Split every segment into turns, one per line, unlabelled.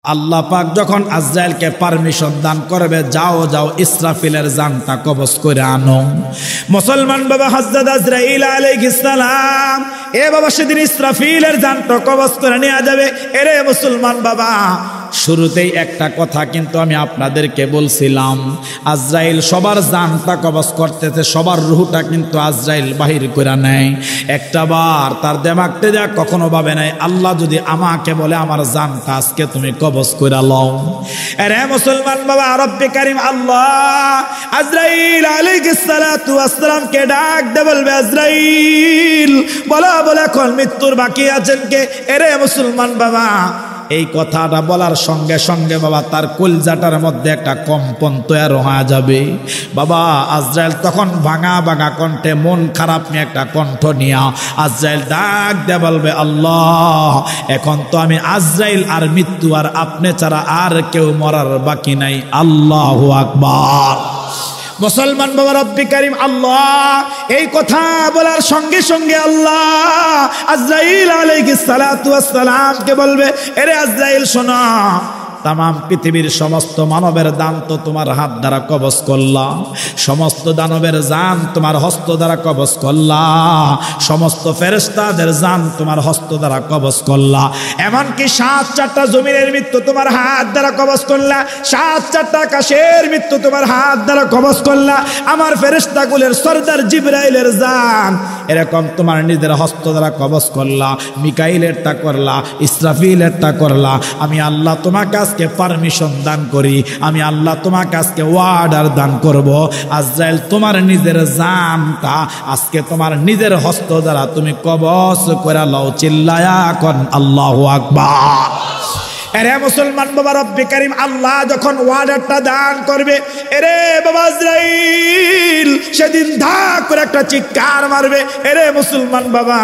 আল্লাহ পাক যখন আজরাইলকে পারমিশন দান করবে, যাও যাও ইসরাফিলের জানটা কবজ করে আনো। মুসলমান বাবা হযরত আজরাইল আলাইহিস সালাম, এ বাবা সেদিন ইসরাফিলের জানটা কবজ করে নেওয়া যাবে। এরে মুসলমান বাবা, শুরুতেই একটা কথা কিন্তু আমি আপনাদেরকে বলছিলাম, আজরাইল সবার জানটা কবজ করতেছে, সবার রূহটা কিন্তু আজরাইল বাহির করে নেয়। একটা বার তার দেমাগতে যা কখনো ভাবে নাই আল্লাহ যদি আমাকে বলে আমার জানটা আজকে তুমি কবজ করে লও। আরে মুসলমান বাবা, রব্বে কারীম আল্লাহ আজরাইল আলাইহিস সালাতু ওয়াস সালামকে ডাক দে, বলবে আজরাইল বলা বলে কোন মৃত্যুর বাকি আছেন কে? এরে মুসলমান বাবা, এই কথাটা বলার সঙ্গে সঙ্গে বাবা তার কলজাটার মধ্যে একটা কম্পন তৈরি হয়ে যাবে। বাবা আজরাইল তখন ভাঙা ভাঙা কণ্ঠে, মন খারাপ নিয়ে একটা কণ্ঠ নিয়া আজরাইল ডাক দিয়ে বলবে, আল্লাহ এখন তো আমি আজরাইল আর মৃত্যু আর আপনি ছাড়া আর কেউ মরার বাকি নাই। আল্লাহু আকবার। মুসলমান বাবা, রব্বে কারীম আল্লাহ এই কথা বলার সঙ্গে সঙ্গে আল্লাহ আজরাইল আলাইহিস সালাতু ওয়াস সালামকে বলবে, এরে আজরাইল শোনো, তামাম পৃথিবীর সমস্ত মানবের দান তো তোমার হাত দ্বারা কবজ করলা, সমস্ত দানবের জান তোমার হস্ত দ্বারা কবজ করলা, সমস্ত ফেরেশতাদের জান তোমার হস্ত দ্বারা কবজ করলা, এমনকি 7-4টা জমিনের মৃত্যু তোমার হাত দ্বারা কবজ করলা, 7-4টা আকাশের মৃত্যু তোমার হাত দ্বারা কবজ করলা, আমার ফেরেশতাগুলোর সরদার জিবরাইলের জান এরকম তোমার নিজের হস্ত দ্বারা কবজ করলা, মিকাইলেরটা করলা, ইসরাফিলেরটা করলা। আমি আল্লাহ তোমাকে আজকে পারমিশন দান করি, আমি আল্লাহ তোমাকে আজকে ওয়ার্ডার দান করব, আজরাইল তোমার নিজের জানটা আজকে তোমার নিজের হস্ত দ্বারা তুমি কবজ করে লও। চিল্লায়া কোন আল্লাহু আকবার। এরে মুসলমান বাবা, রব্বে কারীম আল্লাহ যখন ওয়ার্ডারটা দান করবে, এরে বাবা আজরাইল সেদিন ধাক করে একটা চিৎকার মারবে। এরে মুসলমান বাবা,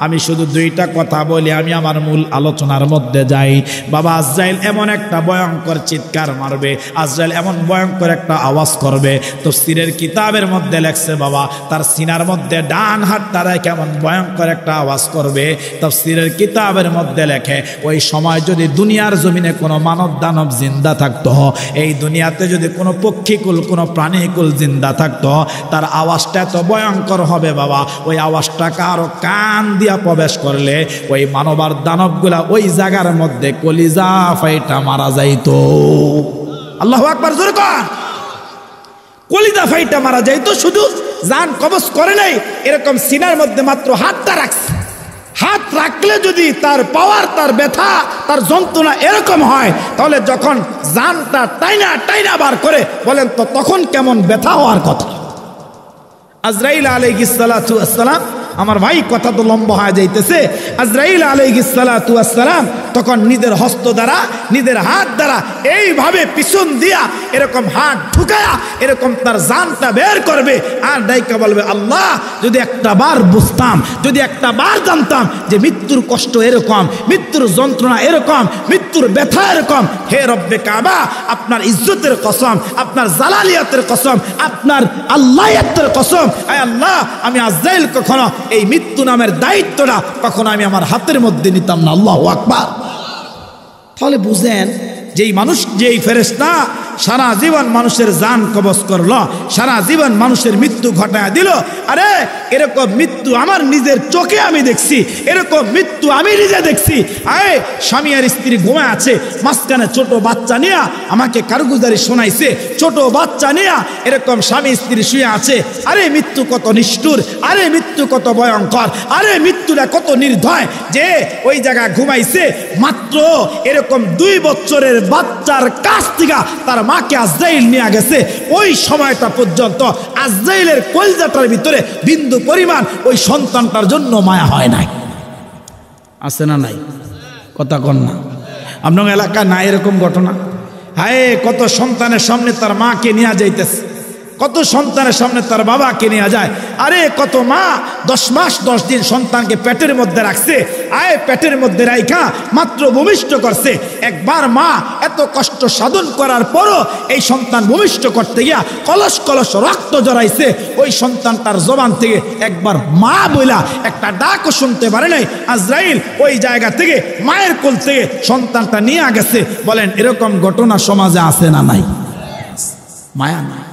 আমি শুধু 2টা কথা বলি, আমি আমার মূল আলোচনার মধ্যে যাই। বাবা আজরাইল এমন একটা ভয়ঙ্কর চিৎকার মারবে, আজরাইল এমন ভয়ঙ্কর একটা আওয়াজ করবে, তাফসীরের কিতাবের মধ্যে লেখছে বাবা তার সিনার মধ্যে ডান হাতটা কেমন ভয়ঙ্কর একটা আওয়াজ করবে। তাফসীরের কিতাবের মধ্যে লেখে, ওই সময় যদি দুনিয়ার জমিনে কোনো মানব দানব জিন্দা থাকতো, এই দুনিয়াতে যদি কোনো পক্ষীকুল কোনো প্রাণীকুল জিন্দা থাকতো, তার আওয়াজটা এত ভয়ঙ্কর হবে বাবা, ওই আওয়াজটা কারো কান দিয়া প্রবেশ করলে ওই মানবার দানবগুলা ওই জায়গার মধ্যে কলিজা ফাইটা মারা যাইতো। আল্লাহু আকবার, জোরে কর। কলিজা ফাইটা মারা যাইতো, শুধু জান কবজ করে নাই, এরকম সিনার মধ্যে মাত্র হাতটা রাখছে, হাত রাখলে যদি তার পাওয়ার, তার ব্যথা, তার যন্ত্রণা এরকম হয়, তাহলে যখন জানটা টাইনা টাইনা বার করে বলেন তো তখন কেমন ব্যথা হওয়ার কথা। আজরাইল আলাইহিস সালাতু ওয়াস সালাম, আমার ভাই কথা তো লম্বা হয়ে যাইতেছে, আজরাইল আলাইহিস সালাতু ওয়াস সালাম তখন নিজের হস্ত দ্বারা, নিজের হাত দ্বারা এইভাবে পিছন দিয়া এরকম হাত ঢুকায়া এরকম তার জানটা বের করবে, আর ডাইকা বলবে, আল্লাহ যদি একটা বার বুঝতাম, যদি একটা বার জানতাম যে মৃত্যুর কষ্ট এরকম, মৃত্যুর যন্ত্রণা এরকম, মৃত্যুর ব্যথা এরকম, হে রব্বে কাবা আপনার ইজ্জতের কসম, আপনার জালালিয়াতের কসম, আপনার আল্লাহিয়াতের কসম, আয় আল্লাহ আমি আজরাইল কখনো এই মৃত্যু নামের দায়িত্বটা কখনো আমি আমার হাতের মধ্যে নিতাম না। আল্লাহু আকবার। তাহলে বুঝেন যেই মানুষ, যেই ফেরেশতা সারা জীবন মানুষের জান কবজ করলো, সারা জীবন মানুষের মৃত্যু ঘটায় দিল, আরে এরকম মৃত্যু আমার নিজের চোখে আমি দেখছি, এরকম মৃত্যু আমি নিজে দেখছি। আরে স্বামী আর স্ত্রী ঘুমায় আছে, মাঝখানে ছোট বাচ্চা নিয়ে আমাকে কারগুজারি শোনাইছে, ছোট বাচ্চা নিয়ে এরকম স্বামী স্ত্রী শুয়ে আছে। আরে মৃত্যু কত নিষ্ঠুর, আরে মৃত্যু কত ভয়ঙ্কর, আরে মৃত্যুটা কত নির্দয় যে ওই জায়গায় ঘুমাইছে, মাত্র এরকম 2 বছরের বাচ্চার কাছ থেকে তার মাকে আজরাইল নিয়ে গেছে, ওই সময়টা পর্যন্ত আজরাইলের কলিজাটার ভিতরে বিন্দু পরিমাণ ওই সন্তানটার জন্য মায়া হয় নাই। আছে না নাই? কথা কন না। আপনার এলাকা না এরকম ঘটনা? হায়, কত সন্তানের সামনে তার মাকে নিয়ে যাইতেছে, কত সন্তানের সামনে তার বাবাকে নিয়ে যায়। আরে কত মা 10 মাস 10 দিন সন্তানকে পেটের মধ্যে রাখছে, পেটের মধ্যে রাইখা মাত্র ভূমিষ্ঠ করছে। একবার মা এত কষ্ট সাধন করার পরও এই সন্তান ভূমিষ্ঠ করতে গিয়া কলস কলস রক্ত জড়াইছে। ওই সন্তানটার জবান থেকে একবার মা বইলা একটা ডাকও শুনতে পারে নাই। আজরাইল ওই জায়গা থেকে মায়ের কোল থেকে সন্তানটা নিয়ে গেছে। বলেন এরকম ঘটনা সমাজে আছে না নাই? মায়া নাই,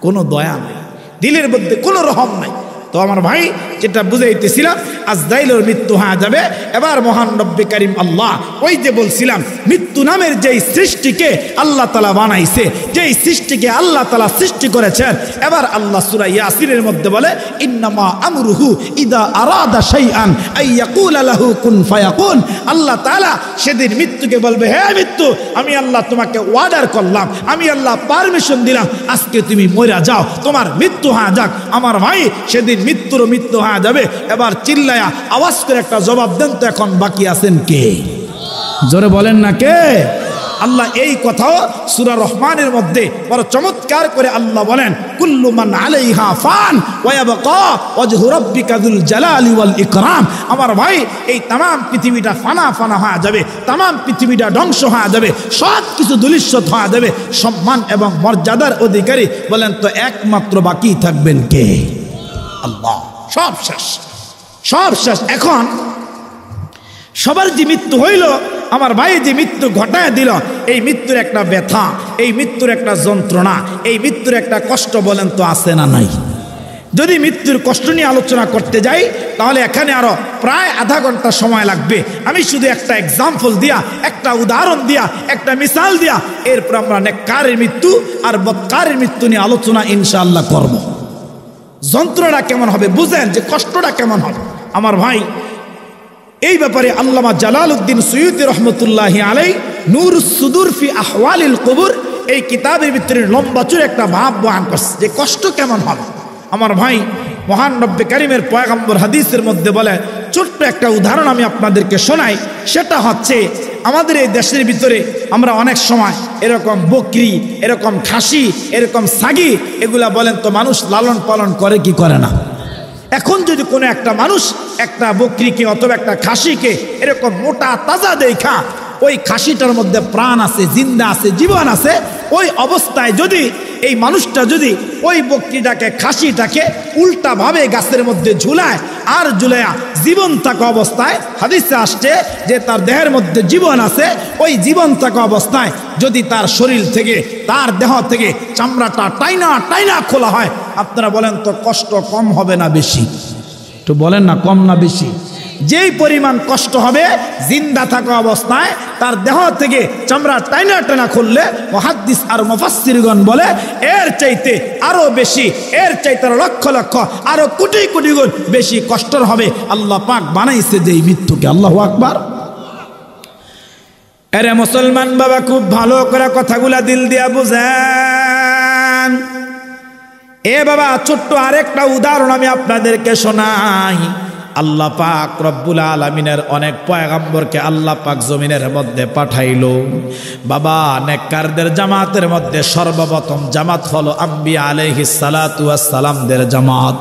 কোনো দয়া নাই, দিলের মধ্যে কোনো রহম নাই। তো আমার ভাই যেটা বুঝাইতেছিলাম, আজরাইলের মৃত্যু হয়ে যাবে। এবার মহান রব্বে কারিম আল্লাহ, ওই যে বলছিলাম মৃত্যু নামের যেই সৃষ্টিকে আল্লাহ তাআলা বানাইছে, যেই সৃষ্টিকে আল্লাহ তাআলা সৃষ্টি করেছেন, এবার আল্লাহ সূরা ইয়াসিনের মধ্যে বলে ইন্নামা আমরুহু ইদা আরাদা শাইআন আইয়াকুলা লাহু কুন ফায়াকুন। আল্লাহ তাআলা সেদিন মৃত্যুকে বলবে, হে মৃত্যু, আমি আল্লাহ তোমাকে অর্ডার করলাম, আমি আল্লাহ পারমিশন দিলাম, আজকে তুমি মরে যাও, তোমার মৃত্যু হয়ে যাক। আমার ভাই সেদিন মৃত্যুর মৃত্যু হয়ে যাবে। এবার চিল্লায়া আওয়াজ করে একটা জবাব দেন তো, এখন বাকি আছেন কে? জোরে বলেন না কে? আল্লাহ এই কথাও সূরা রহমানের মধ্যে বড় চমৎকার করে আল্লাহ বলেন, কুল্লু মান আলাইহা ফান ওয়া ইয়াবকা ওয়াজহু রাব্বিকা যুল জালালি ওয়াল ইকরাম। আমার ভাই এই তাম পৃথিবীটা ফানা ফানা হয়ে যাবে, তাম পৃথিবীটা ধ্বংস হয়ে যাবে, সব কিছু ধূলিসাৎ হয়ে যাবে। সম্মান এবং মর্যাদার অধিকারী বলেন তো একমাত্র বাকি থাকবেন কে? আল্লাহ। সব শেষ, সব শেষ। এখন সবার যে মৃত্যু হইল, আমার ভাই যে মৃত্যু ঘটায় দিল, এই মৃত্যুর একটা ব্যথা, এই মৃত্যুর একটা যন্ত্রণা, এই মৃত্যুর একটা কষ্ট বলেন তো আছে না নাই? যদি মৃত্যুর কষ্ট নিয়ে আলোচনা করতে যাই তাহলে এখানে আরো প্রায় আধা ঘন্টা সময় লাগবে। আমি শুধু একটা এক্সাম্পল দিয়া, একটা উদাহরণ দিয়া, একটা মিসাল দিয়া এরপর আমরা নেককারের মৃত্যু আর বদকারের মৃত্যু নিয়ে আলোচনা ইনশাআল্লাহ করব। যন্ত্রণা কেমন হবে বুঝেন, যে কষ্টটা কেমন হবে। আমার ভাই এই ব্যাপারে আল্লামা জালালউদ্দিন সুয়ুতী রহমতুল্লাহি আলাইহি নূরুস সুদূর ফি আহওয়ালিল কুবুর এই কিতাবের ভিতরে লম্বা চূড়া একটা ভাব বয়ান করছে যে কষ্ট কেমন হবে। আমার ভাই মহান রব্বে কারিমের পয়গম্বর হাদিসের মধ্যে বলে, ছোট্ট একটা উদাহরণ আমি আপনাদেরকে শোনাই। সেটা হচ্ছে আমাদের এই দেশের ভিতরে আমরা অনেক সময় এরকম বকরি, এরকম খাসি, এরকম ছাগি, এগুলা বলেন তো মানুষ লালন পালন করে কি করে না? এখন যদি কোনো একটা মানুষ একটা বকরিকে অথবা একটা খাসিকে এরকম মোটা তাজা দেখা, ওই খাসিটার মধ্যে প্রাণ আছে, জিন্দা আছে, জীবন আছে, ওই অবস্থায় যদি এই মানুষটা যদি ওই বকরিটাকে, খাসিটাকে উল্টাভাবে গাছের মধ্যে ঝুলায় আর ঝুলায়া জীবন থাকা অবস্থায়, হাদিসে আসছে যে তার দেহের মধ্যে জীবন আছে, ওই জীবন থাকা অবস্থায় যদি তার শরীর থেকে, তার দেহ থেকে চামড়াটা টাইনা টাইনা খোলা হয়, আপনারা বলেন তো কষ্ট কম হবে না বেশি? একটু বলেন না, কম না বেশি? যেই পরিমাণ কষ্ট হবে জিন্দা থাকা অবস্থায় তার দেহ থেকে চামড়া টাইনা টানা খুললে, মুহাদ্দিস আর মুফাসসিরগণ বলে এর চাইতে আরো বেশি, এর চাইতে লক্ষ লক্ষ, আরো কোটি কোটি গুণ বেশি কষ্টর হবে। আল্লাহ পাক বানাইছে যেই মৃত্যুকে। আল্লাহু আকবার। আরে মুসলমান বাবা, খুব ভালো করে কথাগুলা দিল দিয়া বুঝেন। এ বাবা, ছোট্ট আরেকটা উদাহরণ আমি আপনাদেরকে শোনাই। আল্লাহ পাক রব্বুল আলামিনের অনেক পয়গম্বরকে আল্লাহ পাক জমিনের মধ্যে পাঠাইলো। বাবা, নেককারদের জামাতের মধ্যে সর্বপ্রথম জামাত হলো আম্বিয়া আলাইহিস সালাতু ওয়াস সালামদের জামাত।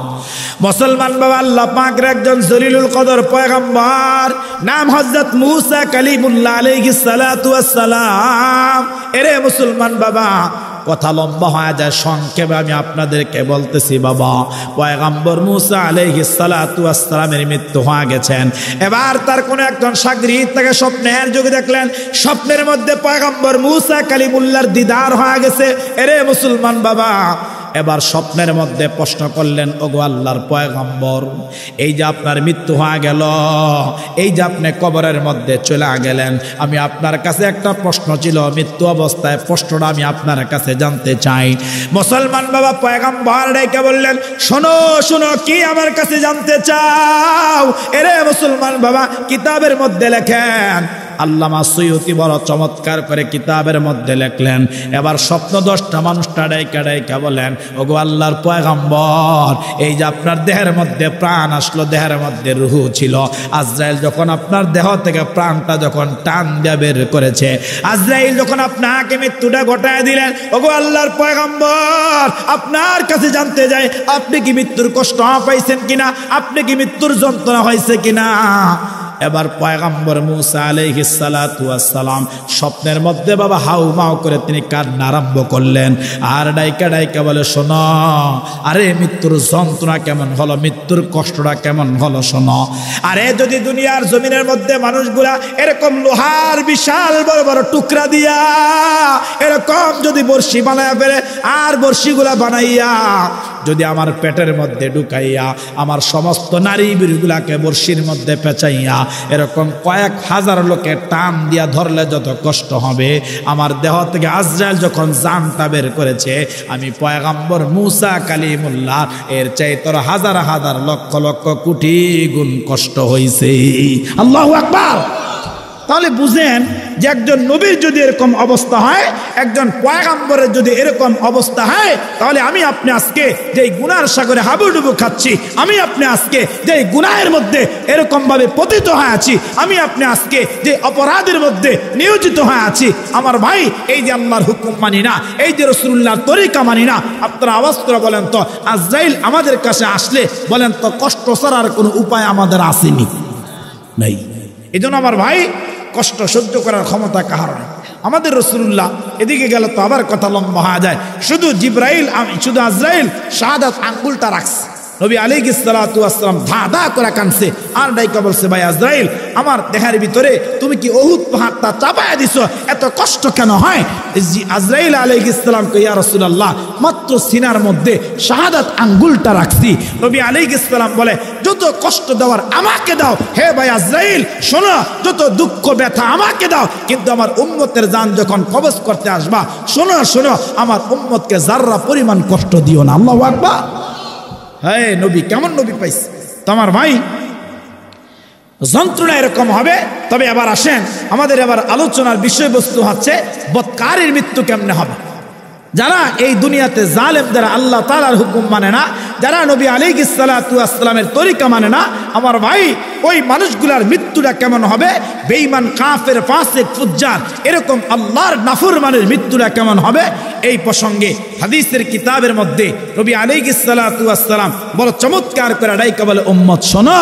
মুসলমান বাবা, আল্লাহ পাকের একজন জলিলুল কদর পয়গম্বর, নাম হযরত মূসা কালিমুল্লাহ আলাইহিস সালাতু ওয়াস সালাম। এরে মুসলমান বাবা, কথা লম্বা হয়ে যায়, সংক্ষেপে আমি আপনাদেরকে বলতেছি। বাবা, পয়গম্বর মূসা আলাইহিস সালাতু ওয়াস সালামের মৃত্যু হয়ে গেছেন। এবার তার কোন একজন সাগরিদ তাকে স্বপ্নের যুগে দেখলেন, স্বপ্নের মধ্যে পয়গম্বর মূসা কালিমুল্লাহর দিদার হয়ে গেছে। এরে মুসলমান বাবা, এবার স্বপ্নের মধ্যে প্রশ্ন করলেন, ওগো আল্লাহর পয়গম্বর, এই যে আপনার মৃত্যু হয়ে গেল, এই যে আপনি কবরের মধ্যে চলে গেলেন, আমি আপনার কাছে একটা প্রশ্ন ছিল, মৃত্যু অবস্থায় প্রশ্নটা আমি আপনার কাছে জানতে চাই। মুসলমান বাবা পয়গম্বর ডেকে বললেন, শোনো শোনো, কি আমার কাছে জানতে চাও? এরে মুসলমান বাবা, কিতাবের মধ্যে লেখেন আল্লামা সৈয়দী বড় চমৎকার করে কিতাবের মধ্যে লেখলেন। এবার স্বপ্নদ্রষ্টা মানুষটা ডাইকা ডাইকা বলেন, ওগো আল্লাহর পয়গম্বর, এই যে আপনার দেহের মধ্যে প্রাণ আসলো, দেহের মধ্যে রূহ ছিল, আজরাইল যখন আপনার দেহ থেকে প্রাণটা যখন টান দিয়ে বের করেছে, আজরাইল যখন আপনাকে মৃত্যুটা ঘটায় দিলেন, ওগো আল্লাহর পয়গম্বর, আপনার কাছে জানতে যাই, আপনি কি মৃত্যুর কষ্ট পাইছেন কিনা, আপনি কি মৃত্যুর যন্ত্রণা হয়েছে কিনা? এবার পয়গম্বর মুসা আলাইহিস সালাতু ওয়াস সালাম স্বপ্নের মধ্যে বাবা হাউমাউ করে তিনি কান্না আরম্ভ করলেন, আর ডাইকা ডাইকা বলে, শোনো, আরে মৃত্যুর যন্ত্রণা কেমন হলো, মৃত্যুর কষ্টটা কেমন হলো শোনো। আরে যদি দুনিয়ার জমিনের মধ্যে মানুষগুলা এরকম লোহার বিশাল বড় বড় টুকরা দিয়া এরকম যদি বর্ষি বানাইয়া ফেলে, আর বর্ষিগুলা বানাইয়া যদি আমার পেটের মধ্যে ঢুকাইয়া আমার সমস্ত নারী বীরগুলাকে বর্ষির মধ্যে পেঁচাইয়া এরকম কয়েক হাজার লোকে টান দিয়া ধরলে যত কষ্ট হবে, আমার দেহ থেকে আজরাইল যখন জানটা বের করেছে, আমি পয়গম্বর মুসা কালিমুল্লাহ এর চাইতে হাজার হাজার লক্ষ লক্ষ কোটি গুণ কষ্ট হয়েছে। আল্লাহু আকবার। তাহলে বুঝেন যে একজন নবীর যদি এরকম অবস্থা হয়, একজন পয়গম্বরের যদি এরকম অবস্থা হয়, তাহলে আমি আপনি আজকে যে গুনার সাগরে হাবুডুবু খাচ্ছি, আমি আপনি আজকে যে গুনাহের মধ্যে এরকম ভাবে পতিত হয়ে আছি, আমি আপনি আজকে যে অপরাধের মধ্যে নিয়োজিত হয়ে আছি, আমার ভাই, এই যে আল্লাহর হুকুম মানি না, এই যে রাসূলুল্লাহর তরিকা মানি না, আপনারা আওয়াজ করে বলেন তো, আজরাইল আমাদের কাছে আসলে বলেন তো কষ্ট ছাড়ার কোনো উপায় আমাদের আসেনি? নাই। এই জন্য আমার ভাই, কষ্ট সহ্য করার ক্ষমতা কাহার নেই। আমাদের রাসূলুল্লাহ এদিকে গেলে তো আবার কথা লম্বা হয়ে যায়। শুধু জিবরাইল, শুধু আজরাইল শাহাদাত আঙ্গুলটা রাখছে, নবী আলাইহিস সালাতু ওয়াস সালাম ধা ধা করে কাঁদছে, আর ডাইকা বলছে, ভাই আজরাইল, আমার দেহের ভিতরে তুমি কি উহুদ পাহাড়টা চাপায়া দিছো, এত কষ্ট কেন হয়? আজরাইল আলাইহিস সালাম কই, ইয়া রাসূলুল্লাহ, মাত্র সিনার মধ্যে শাহাদাত আঙ্গুলটা রাখছি। নবী আলাইহিস সালাম বলে, যত কষ্ট দেওয়ার আমাকে দাও, হে ভাই আজরাইল শোনো, যত দুঃখ ব্যথা আমাকে দাও, কিন্তু আমার উম্মতের জান যখন কবজ করতে আসবা, শোনো শোনো, আমার উম্মতকে যাররা পরিমাণ কষ্ট দিও না। আল্লাহু আকবার। হ্যাঁ, নবী কেমন নবী পাইছে তো আমার ভাই, যন্ত্রণা এরকম হবে। তবে এবার আসেন, আমাদের এবার আলোচনার বিষয়বস্তু হচ্ছে বদকারের মৃত্যু কেমনে হবে। যারা এই দুনিয়াতে জালেম, যারা আল্লাহ তাআলার হুকুম মানে না, যারা নবী আলাইহিস সালাতু ওয়াস সালামের তরিকা মানে না, আমার ভাই, ওই মানুষগুলার মৃত্যুটা কেমন হবে? বেঈমান, কাফের, ফাসিক, ফুজ্জার, এরকম আল্লাহর নাফরমানের মৃত্যুটা কেমন হবে? এই প্রসঙ্গে হাদিসের কিতাবের মধ্যে নবী আলাইহিস সালাতু ওয়াস সালাম বড় চমৎকার করে ডাইকা বলে, উম্মত শোনো,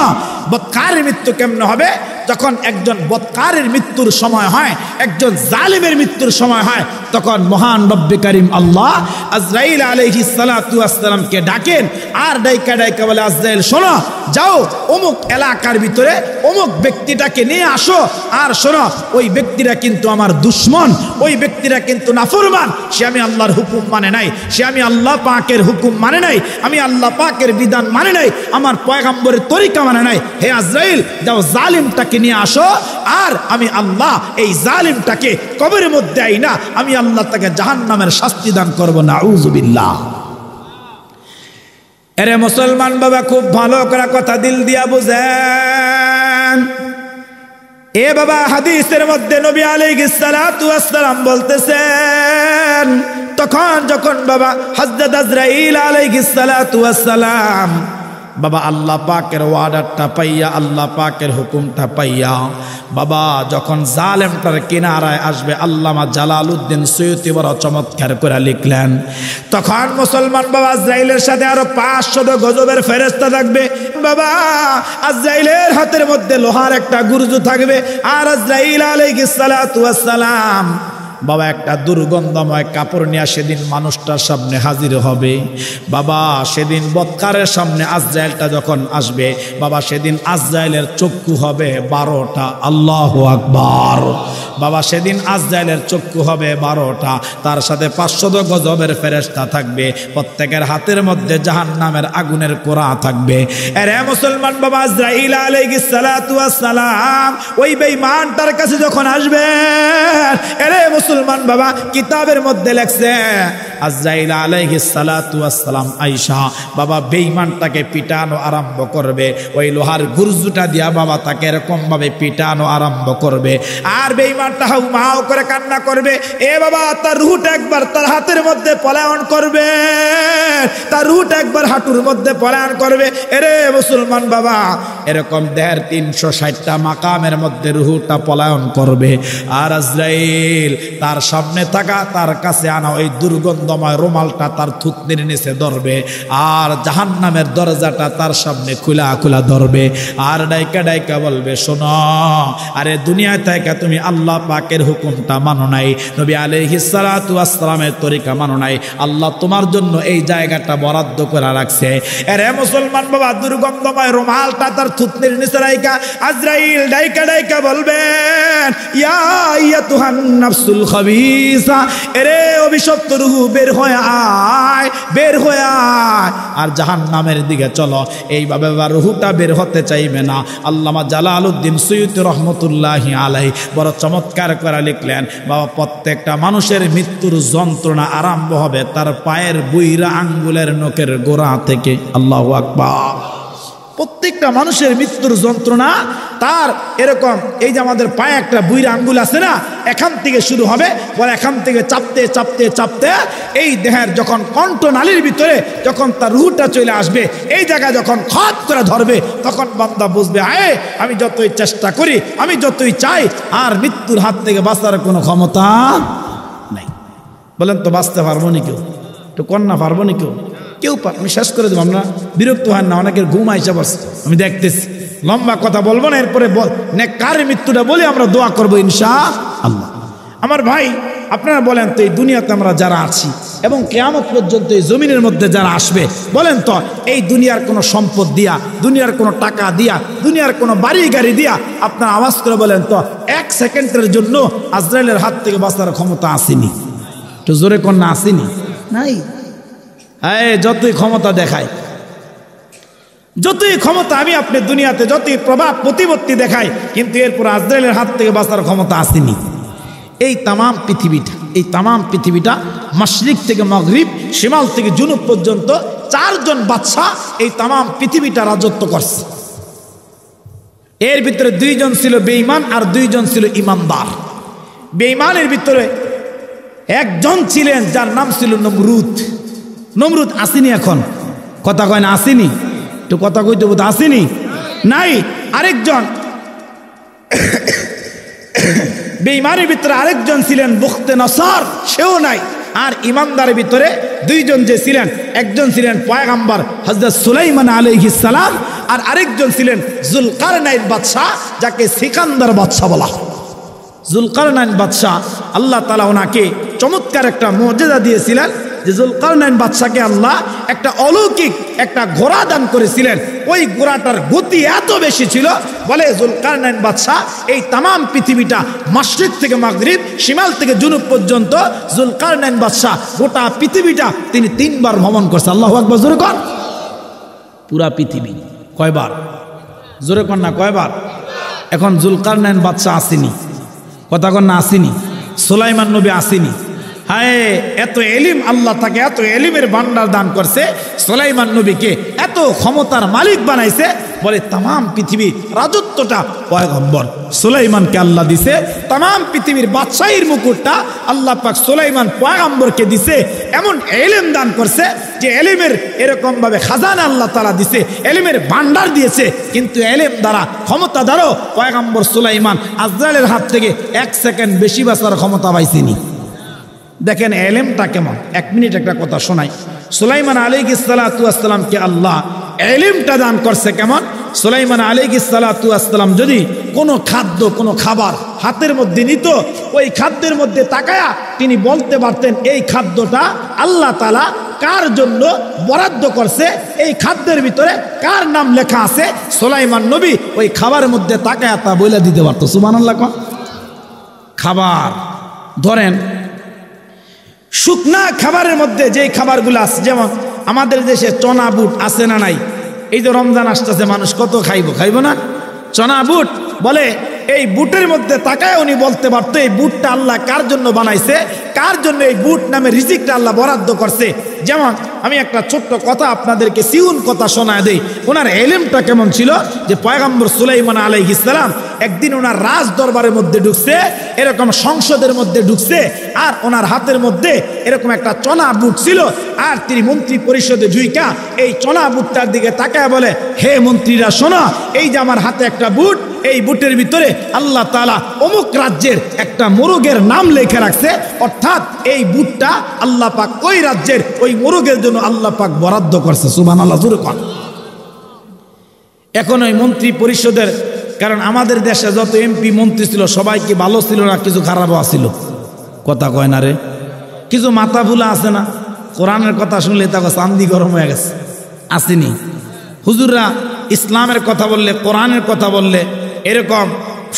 বদকারের মৃত্যু কেমন হবে? যখন একজন বদকারের মৃত্যুর সময় হয়, একজন জালিমের মৃত্যুর সময় হয়, তখন মহান রব্বে কারীম আল্লাহ আজরাইল আলাইহিস সালাতু ওয়াস সালামকে ডাকেন, আর ডাইকা ডাইকা বলে, আজরাইল শোনো, যাও অমুক এলাকার ভিতরে অমুক ব্যক্তিটাকে নিয়ে আসো, আর শোনো, ওই ব্যক্তিরা কিন্তু আমার দুশ্মন, ওই ব্যক্তিরা কিন্তু নাফরমান, সে আমি আল্লাহর হুকুম মানে নাই, সে আমি আল্লাহ পাকের হুকুম মানে নাই, আমি আল্লাহ পাকের বিধান মানে নাই, আমার পয়গম্বরের তরিকা মানে নাই। হে আজরাইল, যাও জালিমটাকে নিয়ে আসো, আর আমি আল্লাহ এই জালিমটাকে কবরের মধ্যে আইনা আমি আল্লাহ তাকে জাহান্নামের শাস্তি দান করবো। নাউযুবিল্লাহ। এরে মুসলমান বাবা, খুব ভালো করে কথা দিল দিয়া বুঝেন। এ বাবা, হাদিসের মধ্যে নবী আলাইহিস সালাতু ওয়াস সালাম বলতেছেন, তখন যখন বাবা হযরত আজরাইল আলাইহিস সালাতু ওয়াস সালাম বাবা আল্লাহ পাকের ওয়ার্ডারটা পাইয়া, আল্লাহ পাকের হুকুমটা পাইয়া, বাবা যখন জালেমটার কিনারায় আসবে, আল্লামা জালালউদ্দিন সৈয়দী বড় চমৎকার করে লিখলেন, তখন মুসলমান বাবা আজরাইলের সাথে আরো 500 গজবের ফেরেশতা থাকবে। বাবা আজরাইলের হাতের মধ্যে লোহার একটা গুরজু থাকবে, আর আজরাইল আলাইহিস সালাতু ওয়াস সালাম বাবা একটা দুর্গন্ধময় কাপড় নিয়ে সেদিন মানুষটার সামনে হাজির হবে। বাবা সেদিন বদকারের সামনে আজরাইলটা যখন আসবে, বাবা সেদিন আজরাইলের চক্ষু হবে 12টা। আল্লাহু আকবার। বাবা সেদিন আজরাইলের চক্ষু হবে 12টা, তার সাথে 500 গজবের ফেরেশতা থাকবে, প্রত্যেকের হাতের মধ্যে জাহান্নামের আগুনের কোড়া থাকবে। আরে মুসলমান বাবা, আজরাইল আলাইহিস সালাতু ওয়াস সালাম ওই বেঈমানটার কাছে যখন আসবে, আরে মুসলমান বাবা, কিতাবের মধ্যে লেখছে আজরাইল আলাইহিস সালাতু ওয়াস সালাম আয়েশা বাবা বেঈমানটাকে পিটানো আরম্ভ করবে, ওই লোহার গুরজুটা দিয়া বাবা তাকে এরকম ভাবে পিটানো আরম্ভ করবে, আর বেঈমানটা হাউ করে কান্না করবে। এ বাবা তার রূহটা একবার তার হাতের মধ্যে পলায়ন করবে, তার রূহটা একবার হাঁটুর মধ্যে পলায়ন করবে। এরে মুসলমান বাবা, এরকম 360টা মাকামের মধ্যে রূহটা পলায়ন করবে। আর আজরাইল তার সামনে থাকা তার কাছে আনা ওই দুর্গন্ধময় রুমালটা তার থুতনির নিচে ধরবে, আর জাহান্নামের দরজাটা তার সামনে খোলা খোলা ধরবে, আর ডাইকা ডাইকা বলবে, শোনো, আরে দুনিয়া থেকে তুমি আল্লাহ পাকের হুকুমটা মানো নাই, নবী আলাইহিস সালাতু ওয়াস সালামের তরিকা মানো নাই, আল্লাহ তোমার জন্য এই জায়গাটা বরাদ্দ করে রাখছে। এরে মুসলমান বাবা, দুর্গন্ধময় রুমালটা তার থুতনির নিচে রাইকা আজরাইল ডাইকা ডাইকা বলবেন, ইয়া আইয়াতুহান নাফসুল খাবিসা, এরে অভিশপ্ত রূহ বের হয়ে আয়, বের হয়ে আয়, আর জাহান্নামের দিকে চলো। এইভাবে রূহটা বের হতে চাইবে না। আল্লামা জালালউদ্দিন সুয়ুতী রহমতুল্লাহি আলাইহি বড় চমৎকার করে লিখলেন, বাবা প্রত্যেকটা মানুষের মৃত্যুর যন্ত্রণা আরম্ভ হবে তার পায়ের বুইরা আঙ্গুলের নখের গোড়া থেকে। আল্লাহু আকবার। প্রত্যেকটা মানুষের মৃত্যুর যন্ত্রণা তার এরকম, এই যে আমাদের পায়ে একটা বুইরা আঙ্গুল আছে না, এখান থেকে শুরু হবে, বলে এখান থেকে চাপতে চাপতে চাপতে এই দেহের যখন কণ্ঠনালীর ভিতরে যখন তার রুহটা চলে আসবে, এই জায়গায় যখন খত করে ধরবে, তখন বান্দা বুঝবে, আয় আমি যতই চেষ্টা করি, আমি যতই চাই, আর মৃত্যুর হাত থেকে বাঁচার কোনো ক্ষমতা নাই। বলেন তো বাঁচতে পারবো নি কেউ? তো কন্যা পারবো নি কেউ? কেউ আমি শেষ করে দেবো, আমরা বিরক্ত হন না, অনেকের ঘুম আইসা বসছে, আমি দেখতেছি, লম্বা কথা বলবো না, এরপরে নেককারের মৃত্যুটা বলে আমরা দোয়া করবো ইনশাআল্লাহ। আমার ভাই, আপনারা বলেন তো এই দুনিয়াতে আমরা যারা আছি এবং কিয়ামত পর্যন্ত এই জমিনের মধ্যে যারা আসবে, বলেন তো এই দুনিয়ার কোনো সম্পদ দিয়া, দুনিয়ার কোনো টাকা দিয়া, দুনিয়ার কোনো বাড়ি গাড়ি দিয়া, আপনারা আওয়াজ করে বলেন তো 1 সেকেন্ডের জন্য আজরাইলের হাত থেকে বাঁচার ক্ষমতা আসেনি? তো জোরে কন্যা আসেনি? নাই। যতই ক্ষমতা দেখায়, যতই ক্ষমতা আমি আপনি দুনিয়াতে যতই প্রভাব প্রতিপত্তি দেখায়, কিন্তু এরপর আজরাইলের হাত থেকে বাঁচার ক্ষমতা আসেনি। এই তামাম পৃথিবীটা মাশরিক থেকে মাগরিব, শিমাল থেকে জুনুব পর্যন্ত 4 জন বাদশাহ এই তামাম পৃথিবীটা রাজত্ব করছে। এর ভিতরে 2 জন ছিল বেঈমান আর 2 জন ছিল ইমানদার। বেঈমানের ভিতরে একজন ছিলেন যার নাম ছিল নমরুদ। নমরুদ আসেনি, এখন কথা কয় না, আসেনি? তো কথা কইতে বলতে আসেনি, নাই। আরেকজন বেঈমানের ভিতরে আরেকজন ছিলেন বুখতে নসর, সেও নাই। আর ইমানদারের ভিতরে 2 জন যে ছিলেন, একজন ছিলেন পয়গম্বর হযরত সুলাইমান আলাইহিস সালাম, আর আরেকজন ছিলেন জুলকারনাইন বাদশাহ, যাকে সিকান্দার বাদশাহ বলা হয়। জুলকারনাইন বাদশাহ, আল্লাহ তাআলা ওনাকে চমৎকার একটা মুজিজা দিয়েছিলেন, যে জুলকারনাইন বাদশাকে আল্লাহ একটা অলৌকিক একটা ঘোড়া দান করেছিলেন। ওই ঘোড়াটার গতি এত বেশি ছিল, বলে জুলকারনাইন বাদশাহ এই তামাম পৃথিবীটা মাশরিক থেকে মাগরিব, শিমাল থেকে জুনুব পর্যন্ত জুলকারনাইন বাদশাহ গোটা পৃথিবীটা তিনি 3 বার ভ্রমণ করছে। আল্লাহু আকবার, জোরে কর। পুরা পৃথিবী কয়বার? জোরে কর না, কয়বার? এখন জুলকারনাইন বাদশাহ আসেনি, কথা কর না, আসেনি। সুলাইমান নবী আসেনি। হায়, এত এলিম আল্লাহ তাকে এত এলিমের ভান্ডার দান করছে, সুলাইমান নবীকে এত ক্ষমতার মালিক বানাইছে, বলে তামাম পৃথিবীর রাজত্বটা পয়গম্বর সুলাইমানকে আল্লাহ দিছে। তামাম পৃথিবীর বাদশাহীর মুকুটটা আল্লাহ পাক সুলাইমান পয়গম্বরকে দিছে। এমন এলিম দান করছে যে এলিমের এরকম ভাবে খাজানা আল্লাহ তাআলা দিছে, এলিমের ভান্ডার দিয়েছে, কিন্তু এলিম দ্বারা ক্ষমতা দ্বারা পয়গম্বর সুলাইমান আজরাইলের হাত থেকে 1 সেকেন্ড বেশি বাঁচার ক্ষমতা পাইছেনি। দেখেন এলেমটা কেমন। 1 মিনিট একটা কথা শোনাই। সুলাইমান আলাইহিস সালাতু ওয়াস সালামকে আল্লাহ এলেমটা দান করছে কেমন। সুলাইমান আলাইহিস সালাতু ওয়াস সালাম যদি কোনো খাদ্য, কোনো খাবার হাতের মধ্যে নিত, ওই খাদ্যের মধ্যে তাকায়া তিনি বলতে পারতেন এই খাদ্যটা আল্লাহ তাআলা কার জন্য বরাদ্দ করছে, এই খাদ্যের ভিতরে কার নাম লেখা আছে। সুলাইমান নবী ওই খাবারের মধ্যে তাকায়া তা বলে দিতে পারতো। সুবহানাল্লাহ। খাবার ধরেন শুকনা খাবারের মধ্যে যেই খাবারগুলো আছে, যেমন আমাদের দেশে চনা বুট আছে না নাই? এই যে রমজান আসতেছে, মানুষ কত খাইব না চনা বুট। বলে এই বুটের মধ্যে তাকায় উনি বলতে পারতো এই বুটটা আল্লাহ কার জন্য বানাইছে, কার জন্য এই বুট নামে রিজিকটা আল্লাহ বরাদ্দ করছে। যেমন আমি একটা ছোট্ট কথা আপনাদেরকে সিউন কথা শোনায় দেই। ওনার এলেমটা কেমন ছিল যে পয়গম্বর সুলাইমান আলাইহিস সালাম একদিন ওনার রাজ দরবারের মধ্যে ঢুকছে, এরকম সংসদের মধ্যে ঢুকছে, আর ওনার হাতের মধ্যে এরকম একটা চনা বুট ছিল, আর তিনি মন্ত্রী পরিষদে ঝুইকা এই চনা বুটটার দিকে তাকায় বলে, হে মন্ত্রীরা শোনো, এই যে আমার হাতে একটা বুট, এই বুটের ভিতরে আল্লাহ তাআলা অমুক রাজ্যের একটা মোরগের নাম লেখা রাখছে, অর্থাৎ এই বুটটা আল্লাহ পাক ওই রাজ্যের ওই মোরগের জন্য আল্লাহ পাক বরাদ্দ করছে। সুবহানাল্লাহ জোরে কোন। এখন ওই মন্ত্রী পরিষদের, কারণ আমাদের দেশে যত এমপি মন্ত্রী ছিল সবাই কি ভালো ছিল না, কিছু খারাপও ছিল, কথা কয় না রে, কিছু মাথা ভুলা আছে না, কোরআনের কথা শুনলে তাকে চান্দি গরম হয়ে গেছে, আসেনি? হুজুররা ইসলামের কথা বললে, কোরআনের কথা বললে, এরকম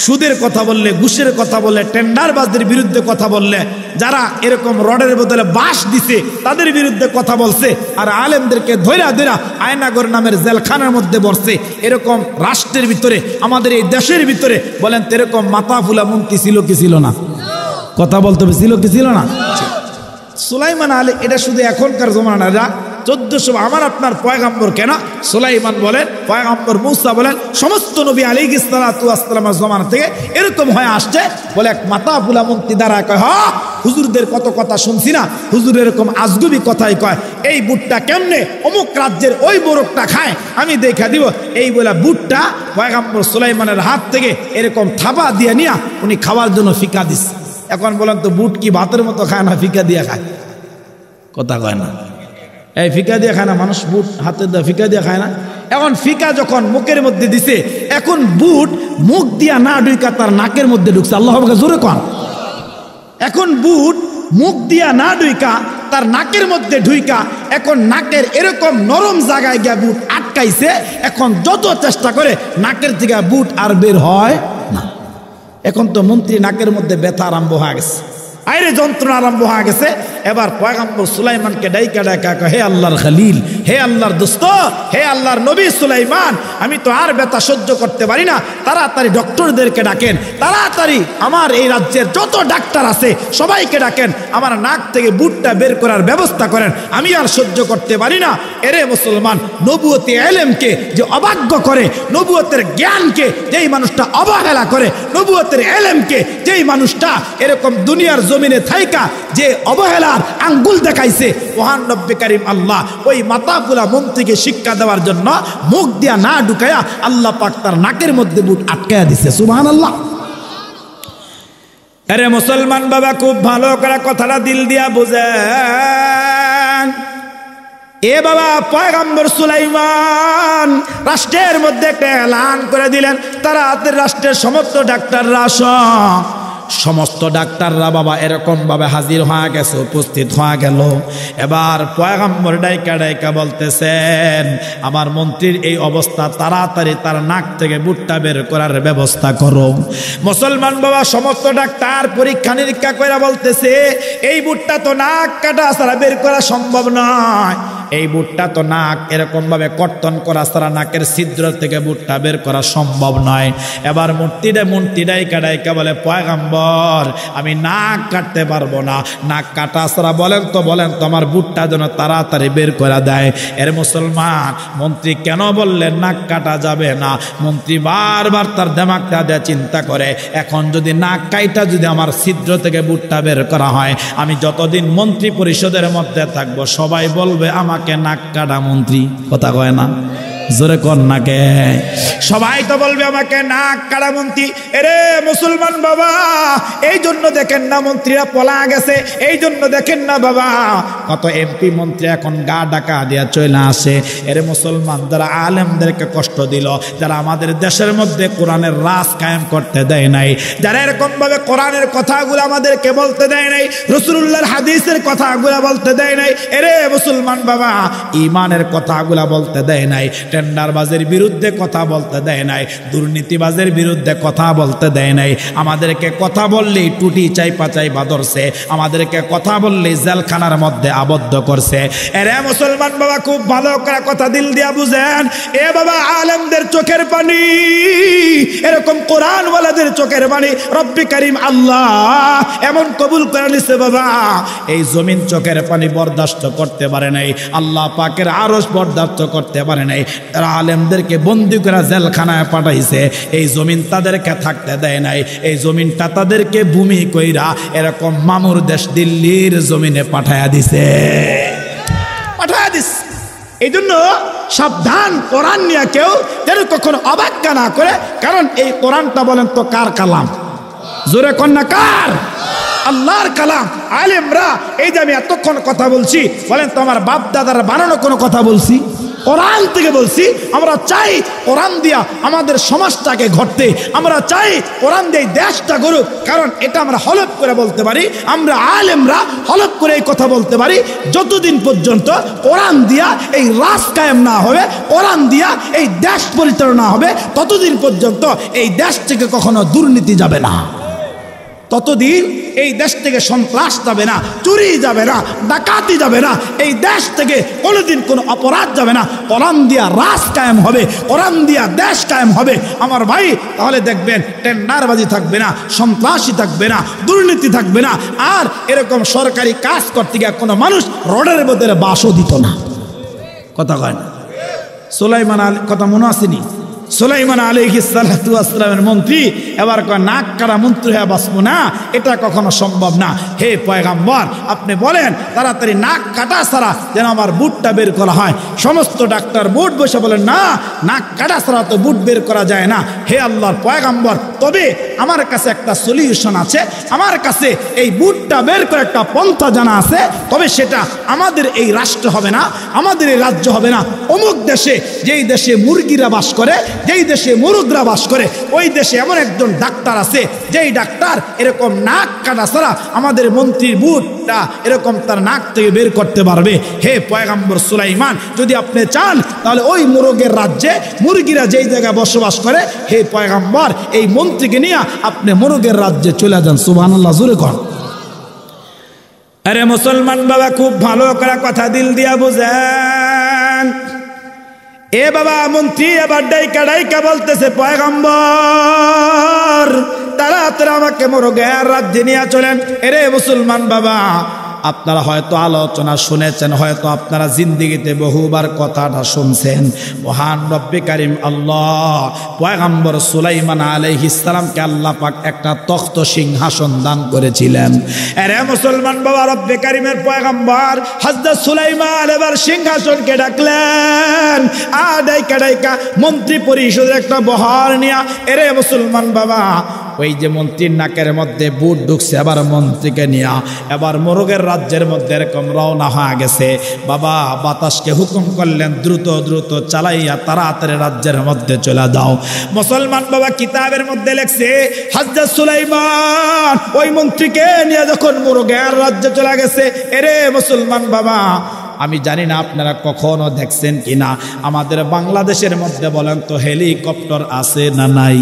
সুদের কথা বললে, ঘুষের কথা বললে, টেন্ডারবাজদের বিরুদ্ধে কথা বললে, যারা এরকম রডের বদলে বাঁশ দিছে তাদের বিরুদ্ধে কথা বলছে, আর আলেমদেরকে ধৈরা ধৈরা আয়নাগর নামের জেলখানার মধ্যে বসছে, এরকম রাষ্ট্রের ভিতরে, আমাদের এই দেশের ভিতরে বলেন তো এরকম মাথা ফুলা মন্ত্রী ছিল কি ছিল না? কথা বলতে হবে, ছিল কি ছিল না? সুলাইমান আলী, এটা শুধু এখনকার জমানা না, 1400 আমার আপনার পয়গম্বর কেন সুলাইমান বলেন, পয়গম্বর মুসা বলেন, সমস্ত নবী আলাইহিস সালাতু ওয়াস সালামের জমানা থেকে এরকম হয়ে আসছে। বলে এক মাথা ফুলা মন্ত্রী দ্বারা কয়, হ্যাঁ হুজুরদের কত কথা শুনছি না, হুজুর এরকম আজগুবি কথাই কয়, এই বুটটা কেমনে অমুক রাজ্যের ওই মোরগটা খায় আমি দেখা দিব। এই বলে বুটটা পয়গম্বর সুলাইমানের হাত থেকে এরকম থাবা দিয়ে নিয়া উনি খাওয়ার জন্য ফিকা দিস। এখন বলেন তো বুট কি ভাতের মতো খায় না ফিকা দিয়ে খায়? কথা কয় না, এই ফিকা দিয়ে খায় না মানুষ, বুট হাতে ফিকা দিয়ে খায় না। এখন ফিকা যখন মুখের মধ্যে দিছে, এখন বুট মুখ দিয়া না ঢুইকা তার নাকের মধ্যে ঢুকছে। আল্লাহ জোরে কন। এখন বুট মুখ দিয়া না ঢুইকা তার নাকের মধ্যে ঢুইকা, এখন নাকের এরকম নরম জায়গায় গিয়া বুট আটকাইছে। এখন যত চেষ্টা করে নাকের থেকে বুট আর বের হয় না। এখন তো মন্ত্রী নাকের মধ্যে ব্যথা আরম্ভ হয়ে গেছে, আইরে যন্ত্রণা আরম্ভ হয়ে গেছে। এবার পয়গম্বর সুলাইমানকে ডাইকা ডাইকা কয়, হে আল্লাহর খলিল, হে আল্লাহর দোস্ত, হে আল্লাহর নবী সুলাইমান, আমি তো আর ব্যথা সহ্য করতে পারি না, তাড়াতাড়ি ডক্টরদেরকে ডাকেন, তাড়াতাড়ি আমার এই রাজ্যের যত ডাক্তার আছে সবাইকে ডাকেন, আমার নাক থেকে বুটটা বের করার ব্যবস্থা করেন, আমি আর সহ্য করতে পারি না। এরে মুসলমান, নবুয়তি ইলমকে যে অবাজ্য করে, নবুয়তের জ্ঞানকে যেই মানুষটা অবহেলা করে, নবুয়তের ইলমকে যেই মানুষটা এরকম দুনিয়ার জমিনে থাইকা যে অবহেলার আঙ্গুল দেখাইছে, মহান রব্বে কারীম আল্লাহ ওই মাতাফুলা মন্ত্রীকে শিক্ষা দেওয়ার জন্য মুখ দিয়া না ঢুকায়া আল্লাহ পাক তার নাকের মধ্যে বুট আটকায়া দিছে। সুবহানাল্লাহ। আরে মুসলমান বাবা, খুব ভালো করে কথাটা দিল দিয়া বুঝেন। এ বাবা, পয়গম্বর সুলাইমান রাষ্ট্রের মধ্যে একটা এলান করে দিলেন, তারা রাষ্ট্রের সমস্ত ডাক্তাররা সমস্ত ডাক্তাররা বাবা এরকম ভাবে হাজির হয়ে গেছে, উপস্থিত হয়ে গেল। এবার পয়গম্বর ডাইকা ডাইকা বলতেছেন, আমার মন্ত্রীর এই অবস্থা, তাড়াতাড়ি তার নাক থেকে বুটটা বের করার ব্যবস্থা করো। মুসলমান বাবা সমস্ত ডাক্তার পরীক্ষা নিরীক্ষা করে বলতেছে, এই বুটটা তো নাক কাটা ছাড়া বের করা সম্ভব নয়, এই বুটটা তো নাক এরকম ভাবে কর্তন করা ছাড়া নাকের ছিদ্র থেকে বুটটা বের করা সম্ভব নয়। এবার মূর্তি ডাইকা ডাইকা বলে, পয়গম্বর আমি নাক কাটতে পারবো না, নাক কাটা ছাড়া বলেন তো আমার বুটটা যেন তাড়াতাড়ি বের করে দেয়। এর মুসলমান মন্ত্রী কেন বললেন নাক কাটা যাবে না? মন্ত্রী বারবার তার দিমাগটা দিয়ে চিন্তা করে, এখন যদি নাক কাইটা যদি আমার ছিদ্র থেকে বুটটা বের করা হয়, আমি যতদিন মন্ত্রী পরিষদের মধ্যে থাকবো সবাই বলবে আমাকে নাক কাটা মন্ত্রী। কথা কয় না, জোরে কর নাকে, সবাই তো বলবে আমাকে নাক কাটা মন্ত্রী। এরে মুসলমান বাবা, এই জন্য দেখেন না মন্ত্রীরা পলা গেছে, এই জন্য দেখেন না বাবা কত এমপি মন্ত্রী এখন গা ডাকা দিয়া চলে আসে। এরে মুসলমান, যারা আলেমদেরকে কষ্ট দিল, যারা আমাদের দেশের মধ্যে কোরআনের রাজ কায়েম করতে দেয় নাই, যারা এরকম ভাবে কোরআনের কথাগুলো আমাদেরকে বলতে দেয় নাই, রাসূলুল্লাহর হাদিসের কথাগুলা বলতে দেয় নাই, এরে মুসলমান বাবা ইমানের কথাগুলা বলতে দেয় নাই, টেন্ডারবাজের বিরুদ্ধে কথা বলতে দেয় নাই, দুর্নীতিবাজের বিরুদ্ধে কথা বলতে দেয় নাই। আমাদেরকে কথা বললেই টুটি চাইপা চাইপা ধরছে, আমাদেরকে কথা বললেই জেলখানার মধ্যে আবদ্ধ করছে। এরে মুসলমান বাবা খুব ভালো করে কথা দিল দিয়া বুঝেন, এ বাবা আলেমদের চোখের পানি, এরকম কোরআনওয়ালাদের চোখের পানি রব্বি কারীম আল্লাহ এমন কবুল করে নিছে বাবা, এই জমিন চোখের পানি বরদাস্ত করতে পারে নাই, আল্লাহ পাকের আরশ বরদাস্ত করতে পারে নাই। তারা আলেমদেরকে বন্দি করে জেলখানায় পাঠাইছে, এই জমিন তাদেরকে থাকতে দেয় নাই, এই জমিনটা তাদেরকে ভূমি কইরা এরকম মামুর দেশ দিল্লির জমিনে পাঠায়া দিছে, পাঠায়া দিছে। এই জন্য সাবধান, কোরআন নিয়ে কেউ যেন কখনো অবাক্যা না করে, কারণ এই কোরআনটা বলেন তো কার কালাম? জোরে কন্যা কার? আল্লাহর কালাম। আলেমরা এই যে আমি এতক্ষণ কথা বলছি, বলেন তো আমার বাপ দাদার বানানো কোনো কথা বলছি? কোরআন থেকে বলছি। আমরা চাই কোরআন দিয়া আমাদের সমাজটাকে ঘটতে, আমরা চাই কোরআন দিয়ে দেশটা গড়ুক, কারণ এটা আমরা হলফ করে বলতে পারি, আমরা আলেমরা হলফ করে এই কথা বলতে পারি, যতদিন পর্যন্ত কোরআন দিয়া এই রাজ কায়েম না হবে, কোরআন দিয়া এই দেশ পরিচালনা হবে, ততদিন পর্যন্ত এই দেশ থেকে কখনো দুর্নীতি যাবে না, ততদিন এই দেশ থেকে সন্ত্রাস যাবে না, চুরি যাবে না, ডাকাতি যাবে না, এই দেশ থেকে কোনোদিন কোনো অপরাধ যাবে না। কোরআন দিয়া রাজ কায়েম হবে, কোরআন দিয়া দেশ কায়েম হবে আমার ভাই। তাহলে দেখবেন টেন্ডারবাজি থাকবে না, সন্ত্রাসী থাকবে না, দুর্নীতি থাকবে না, আর এরকম সরকারি কাজ করতে গিয়ে কোনো মানুষ রোডের মধ্যে বাসও দিত না। কথা কয় না? সুলাইমান আলী কথা মনে আসেনি? সুলাইমান আলাইহিস সালাতু ওয়াস সালামের মন্ত্রী এবার কয় নাক কাটা মন্ত্রী হয়ে বাঁচবো না, এটা কখনো সম্ভব না। হে পয়গাম্বর আপনি বলেন তাড়াতাড়ি নাক কাটা ছাড়া যেন আমার বুটটা বের করা হয়। সমস্ত ডাক্তার বুট বসে বলেন না, নাক কাটা ছাড়া তো বুট বের করা যায় না। হে আল্লাহর পয়গাম্বর, তবে আমার কাছে একটা সলিউশন আছে, আমার কাছে এই বুটটা বের করে একটা পন্থা জানা আছে, তবে সেটা আমাদের এই রাষ্ট্র হবে না, আমাদের এই রাজ্য হবে না, অমুক দেশে, যেই দেশে মুরগিরা বাস করে, যেই দেশে মুরুদরা বাস করে, ওই দেশে এমন একজন ডাক্তার আছে, যেই ডাক্তার এরকম নাক কাটা ছাড়া আমাদের মন্ত্রীর বুটটা এরকম তার নাক থেকে বের করতে পারবে। হে পয়গম্বর সুলাইমান, যদি আপনি চান তাহলে ওই মুরগের রাজ্যে মুরগিরা যেই জায়গায় বসবাস করে, হে পয়গম্বর এই মন্ত্রীকে নিয়ে আপনি মুরগের রাজ্যে চলে যান। সুবহানাল্লাহ, জোরে কর। আরে মুসলমান বাবা খুব ভালো করে কথা দিল দিয়া বুঝেন। এ বাবা মন্ত্রী এবার ডাইকা ডাইকা বলতেছে, পয়গম্বর তাড়াতাড়ি আমাকে মুরগের রাজ্যে নিয়ে চলেন। এরে মুসলমান বাবা, আপনারা হয়তো আলোচনা শুনেছেন, হয়তো আপনারা জিন্দিগিতে বহুবার কথাটা শুনছেন। মহান রব্বে কারিম আল্লাহ পয়গম্বর সুলাইমান আলাইহিস সালামকে আল্লাহ পাক একটা তখ্ত সিংহাসন দান করেছিলেন। আরে মুসলমান বাবা, রব্বে কারিমের পয়গম্বর হযরত সুলাইমান এবার সিংহাসনকে ডাকলেন, আর ডাইকা ডাইকা মন্ত্রী পরিষদের একটা বহার নিয়া, এরে মুসলমান বাবা ওই যে মন্ত্রীর নাকের মধ্যে বুট ঢুকছে, এবার মন্ত্রীকে নিয়ে এবার মোরগের রাজ্যের মধ্যে এরকম রওনা হয়ে গেছে। বাবা বাতাসকে হুকুম করলেন, দ্রুত দ্রুত চালাইয়া তাড়াতাড়ি রাজ্যের মধ্যে চলে যাও। মুসলমান বাবা কিতাবের মধ্যে লেখছে, হযরত সুলাইমান ওই মন্ত্রীকে নিয়ে যখন মোরগের রাজ্যে চলে গেছে, এরে মুসলমান বাবা আমি জানি না আপনারা কখনো দেখছেন কিনা, আমাদের বাংলাদেশের মধ্যে বলেন তো হেলিকপ্টার আছে না নাই?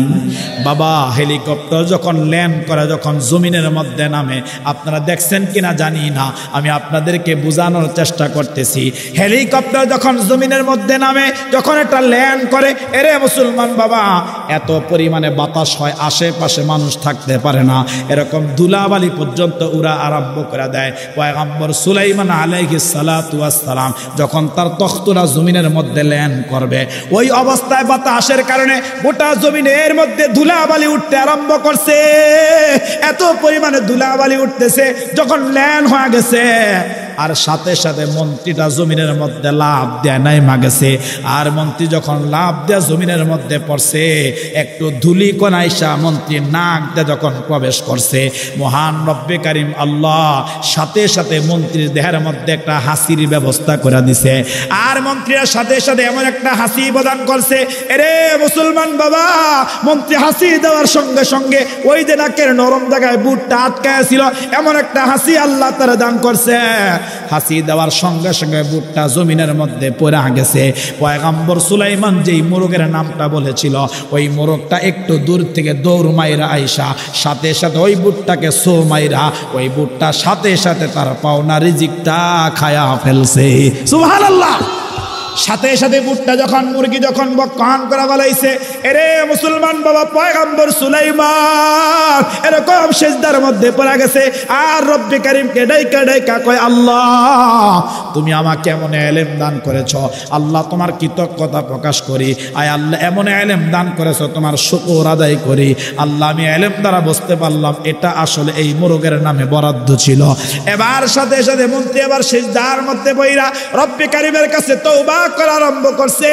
বাবা হেলিকপ্টার যখন ল্যান্ড করে, যখন জমিনের মধ্যে নামে, আপনারা দেখছেন কিনা জানি না, আমি আপনাদেরকে বোঝানোর চেষ্টা করতেছি। হেলিকপ্টার যখন জমিনের মধ্যে নামে, যখন এটা ল্যান্ড করে, এরে মুসলমান বাবা এত পরিমাণে বাতাস হয়, আশেপাশে মানুষ থাকতে পারে না, এরকম ধুলাবালি পর্যন্ত উড়া আরম্ভ করে দেয়। পয়গম্বর সুলাইমান আলাইহিস সালাতু সালাম যখন তার তখ্তরা জমিনের মধ্যে ল্যান্ড করবে, ওই অবস্থায় বাতাসের কারণে গোটা জমিনের মধ্যে ধুলাবালি উঠতে আরম্ভ করছে। এত পরিমাণে ধুলাবালি উঠতেছে, যখন ল্যান্ড হয়ে গেছে আর সাথে সাথে মন্ত্রীটা জমিনের মধ্যে লাফ দেয় নাই মাগেছে। আর মন্ত্রী যখন লাফ দেয়া জমিনের মধ্যে পড়ছে, একটু ধুলি কণাইসা মন্ত্রীর নাক দিয়ে যখন প্রবেশ করছে, মহান রব্বে কারিম আল্লাহ সাথে সাথে মন্ত্রীর দেহের মধ্যে একটা হাসির ব্যবস্থা করে দিছে। আর মন্ত্রীর সাথে সাথে এমন একটা হাসি প্রদান করছে, এরে মুসলমান বাবা, মন্ত্রী হাসি দেওয়ার সঙ্গে সঙ্গে ওই যে নাকের নরম জায়গায় বুটটা আটকায় ছিল, এমন একটা হাসি আল্লাহ তারা দান করছে। হাসি দেওয়ার সঙ্গে সঙ্গে বুটটা জমিনের মধ্যে পড়ে গেছে। পয়গম্বর সুলাইমান যেই মোরগের নামটা বলেছিল, ওই মোরগটা একটু দূর থেকে দৌড় মাইরা আইসা সাথে সাথে ওই বুটটাকে সো মাইরা ওই বুটটা সাথে সাথে তার পাওনা রিজিকটা খায়া ফেলছে। সুবহানাল্লাহ। সাথে সাথে বুটটা যখন মুরগি যখন বকান করা বলাইছে, এরে মুসলমান বাবা, পয়গম্বর সুলাইমান এরকম সিজদার মধ্যে পড়ে গেছে। আর রব্বে কারীমকে ডাইকা ডাইকা কয়, আল্লাহ তুমি আমাকে এমন ইলম দান করেছো, আল্লাহ তোমার কৃতজ্ঞতা প্রকাশ করি। আয় আল্লাহ এমন ইলম দান করেছো, তোমার শুকর আদায় করি। আল্লাহ আমি ইলম দ্বারা বুঝতে পারলাম এটা আসলে এই মোরগের নামে বরাদ্দ ছিল। এবার সাথে সাথে মন্ত্রী এবার সিজদার মধ্যে বইরা রব্বে কারীমের কাছে তওবা করা আরম্ভ করছে।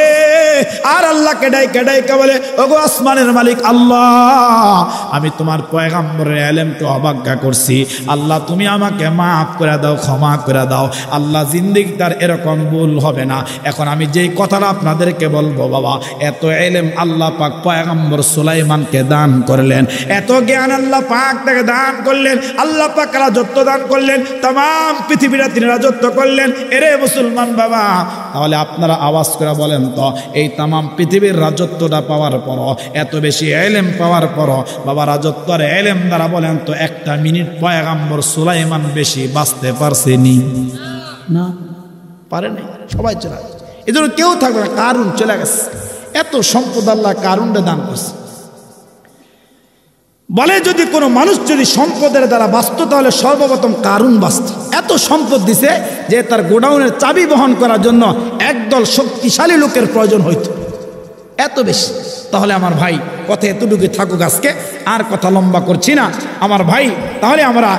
আর আল্লাহকে ডাইকা ডাইকা বলে, ওগো আসমানের মালিক আল্লাহ, আমি তোমার পয়গম্বরের ইলমকে অবজ্ঞা করছি, আল্লাহ তুমি আমাকে মাফ করে দাও, ক্ষমা করে দাও। আল্লাহ জিন্দেগি তার এরকম ভুল হবে না। এখন আমি যেই কথাটা আপনাদেরকে বলবো বাবা, এত ইলম আল্লাহ পাক পয়গম্বর সুলাইমানকে দান করলেন, এত জ্ঞান আল্লাহ পাক তাকে দান করলেন, আল্লাহ পাক রাজত্ব দান করলেন, তাম পৃথিবীটা তিনি রাজত্ব করলেন। এরে মুসলমান বাবা, তাহলে আপনারা আওয়াজ করে বলেন তো, এই তাম পৃথিবীর রাজত্বটা পাওয়ার পর, এত বেশি ইলম পাওয়ার পর বাবা, রাজত্বের ইলম দ্বারা বলেন তো একটা মিনিট পয়গম্বর সুলাইমান বেশি বাঁচতে পারছেনি? না, পারে নাই। সবাই চলে গেছে। এই জন্য কেউ থাকবে না। কারুন চলে গেছে, এত সম্পদ আল্লাহ কারুনটা দান করছে। বলে যদি কোনো মানুষ যদি সম্পদের দ্বারা বাঁচত, তাহলে সর্বপ্রথম কারুন বাঁচত। এত সম্পদ দিছে যে তার গোডাউনের চাবি বহন করার জন্য একদল শক্তিশালী লোকের প্রয়োজন হইত, এত বেশি। তাহলে আমার ভাই, কথা এতটুকু থাকুক, আজকে আর কথা লম্বা করছি না আমার ভাই। তাহলে আমরা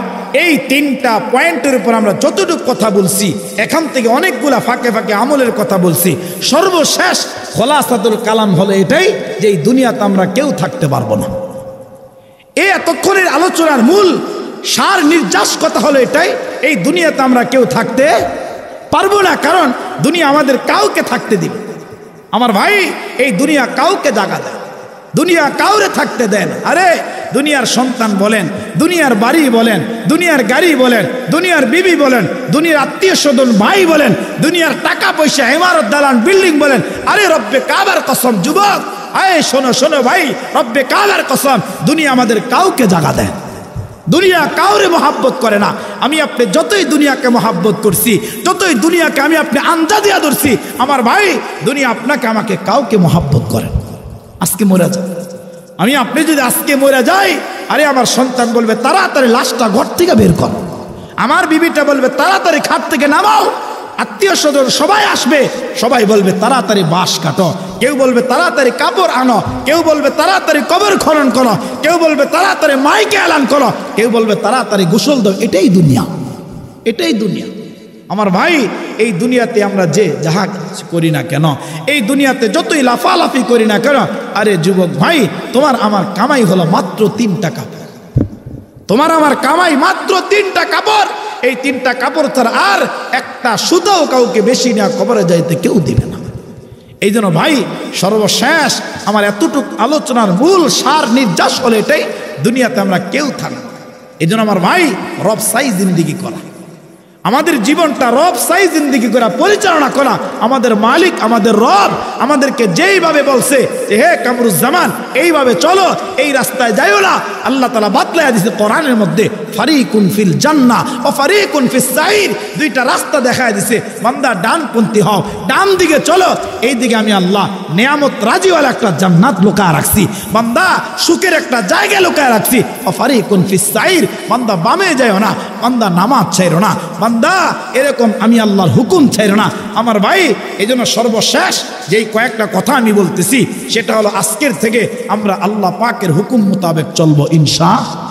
এই তিনটা পয়েন্টের উপর আমরা যতটুকু কথা বলছি, এখান থেকে অনেকগুলা ফাঁকে ফাঁকে আমলের কথা বলছি। সর্বশেষ খোলাসাতুল কালাম হলো এটাই যে এই দুনিয়াতে আমরা কেউ থাকতে পারবো না। এই এতক্ষণের আলোচনার মূল সার নির্যাস কথা হলো এটাই, এই দুনিয়াতে আমরা কেউ থাকতে পারবো না, কারণ দুনিয়া আমাদের কাউকে থাকতে দিবে। আমার ভাই, এই দুনিয়া কাউকে জায়গা দেয়, দুনিয়া কাউরে থাকতে দেয় না। আরে দুনিয়ার সন্তান বলেন, দুনিয়ার বাড়ি বলেন, দুনিয়ার গাড়ি বলেন, দুনিয়ার বিবি বলেন, দুনিয়ার আত্মীয় স্বজন ভাই বলেন, দুনিয়ার টাকা পয়সা ইমারত দালান বিল্ডিং বলেন, আরে রব্বে কাবার কসম যুবক, আয় শোনো শোনো ভাই, রব্বে কাবার কসম, দুনিয়া আমাদের কাউকে জায়গা দেয়, দুনিয়া কাউরে মহাব্বত করে না। আমি আপনি যতই দুনিয়াকে মহাব্বত করছি, যতই দুনিয়াকে আমি আপনি আঞ্জা দিয়া ধরছি, আমার ভাই দুনিয়া আপনাকে আমাকে কাউকে মহাব্বত করে। আজকে মরে যায়, আমি আপনি যদি আজকে মরে যাই, আরে আমার সন্তান বলবে তাড়াতাড়ি লাশটা ঘর থেকে বের কর, আমার বিবিটা বলবে তাড়াতাড়ি খাট থেকে নামাও, আত্মীয় স্বজন সবাই আসবে, সবাই বলবে তাড়াতাড়ি বাঁশ কাটো, কেউ বলবে তাড়াতাড়ি কাপড় আনো, কেউ বলবে তাড়াতাড়ি কবর খনন করো, কেউ বলবে তাড়াতাড়ি মাইকে এলান করো, কেউ বলবে তাড়াতাড়ি গোসল দাও। এটাই দুনিয়া, এটাই দুনিয়া। আমার ভাই, এই দুনিয়াতে আমরা যে যাহা করি না কেন, এই দুনিয়াতে যতই লাফালাফি করি না কেন, আরে যুবক ভাই, তোমার আমার কামাই হলো মাত্র 3টা কাপড়, তোমার আমার কামাই মাত্র 3টা কাপড়। এই 3টা কাপড় ছাড়া আর একটা সুতাও কাউকে বেশি না কবরে যাইতে কেউ দিবে না। এই জন্য ভাই, সর্বশেষ আমার এতটুকু আলোচনার মূল সার নির্যাস হলো এটাই, দুনিয়াতে আমরা কেউ থাকি। এই জন্য আমার ভাই, রব সাই জিন্দিগি করা, আমাদের জীবনটা রব সাই জিন্দিগি করা, পরিচালনা করা। আমাদের মালিক, আমাদের রব আমাদেরকে যেইভাবে বলছে যে হে কামরুজ্জামান, এইভাবে চলো, এই রাস্তায় যাইও না, আল্লাহ তাআলা বাতলায়া দিয়েছে কোরআনের মধ্যে, ফারিকুন ফিল জান্নাহ ওয়া ফারিকুন ফিস সাইর, দুইটা রাস্তা দেখায় দিয়েছে। বান্দা ডানপন্থী হও, ডান দিকে চলো, এই দিকে আমি আল্লাহ নিয়ামত রাজিওয়ালা একটা জান্নাত লুকায় রাখছি, বান্দা সুখের একটা জায়গা লুকায় রাখছি। ওয়া ফারিকুন ফিস সাইর, বান্দা বামে যাইও না, বান্দা নামাজ ছাইরো না, বান্দা এরকম আমি আল্লাহর হুকুম ছাইরো না। আমার ভাই, এই জন্য সর্বশেষ যেই কয়েকটা কথা আমি বলতেছি, সেটা হলো আজকের থেকে আমরা আল্লাহ পাকের হুকুম মোতাবেক চলবো ইনশাআল্লাহ।